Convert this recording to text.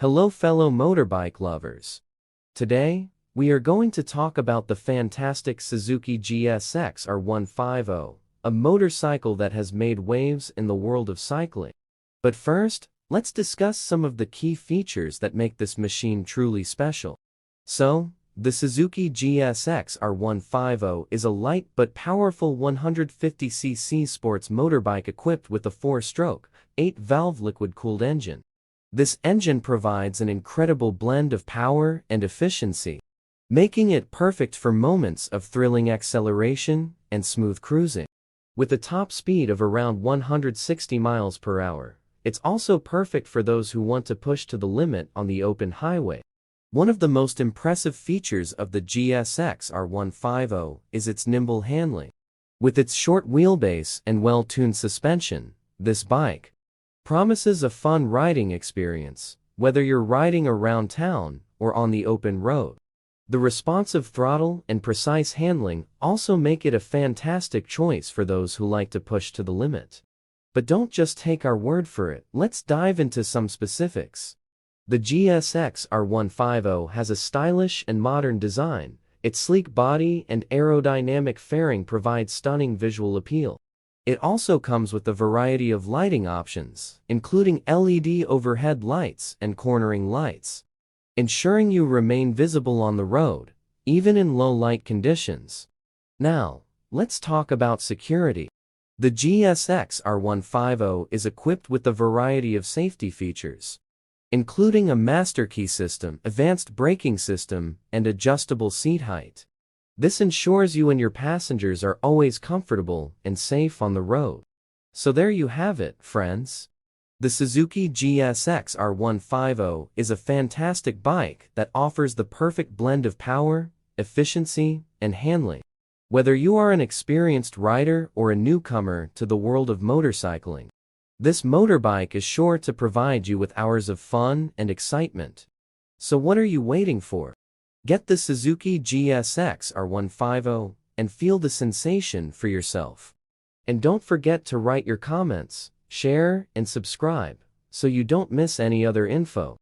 Hello fellow motorbike lovers. Today, we are going to talk about the fantastic Suzuki GSX-R150, a motorcycle that has made waves in the world of cycling. But first, let's discuss some of the key features that make this machine truly special. So, the Suzuki GSX-R150 is a light but powerful 150cc sports motorbike equipped with a 4-stroke, 8-valve liquid-cooled engine. This engine provides an incredible blend of power and efficiency, making it perfect for moments of thrilling acceleration and smooth cruising. With a top speed of around 160 miles per hour, it's also perfect for those who want to push to the limit on the open highway. One of the most impressive features of the GSX-R150 is its nimble handling. With its short wheelbase and well-tuned suspension, this bike promises a fun riding experience, whether you're riding around town or on the open road. The responsive throttle and precise handling also make it a fantastic choice for those who like to push to the limit. But don't just take our word for it, let's dive into some specifics. The GSX-R150 has a stylish and modern design. Its sleek body and aerodynamic fairing provide stunning visual appeal. It also comes with a variety of lighting options, including LED overhead lights and cornering lights, ensuring you remain visible on the road, even in low light conditions. Now, let's talk about security. The GSX-R150 is equipped with a variety of safety features, including a master key system, advanced braking system, and adjustable seat height. This ensures you and your passengers are always comfortable and safe on the road. So there you have it, friends. The Suzuki GSX-R150 is a fantastic bike that offers the perfect blend of power, efficiency, and handling. Whether you are an experienced rider or a newcomer to the world of motorcycling, this motorbike is sure to provide you with hours of fun and excitement. So what are you waiting for? Get the Suzuki GSX-R150 and feel the sensation for yourself. And don't forget to write your comments, share, and subscribe so you don't miss any other info.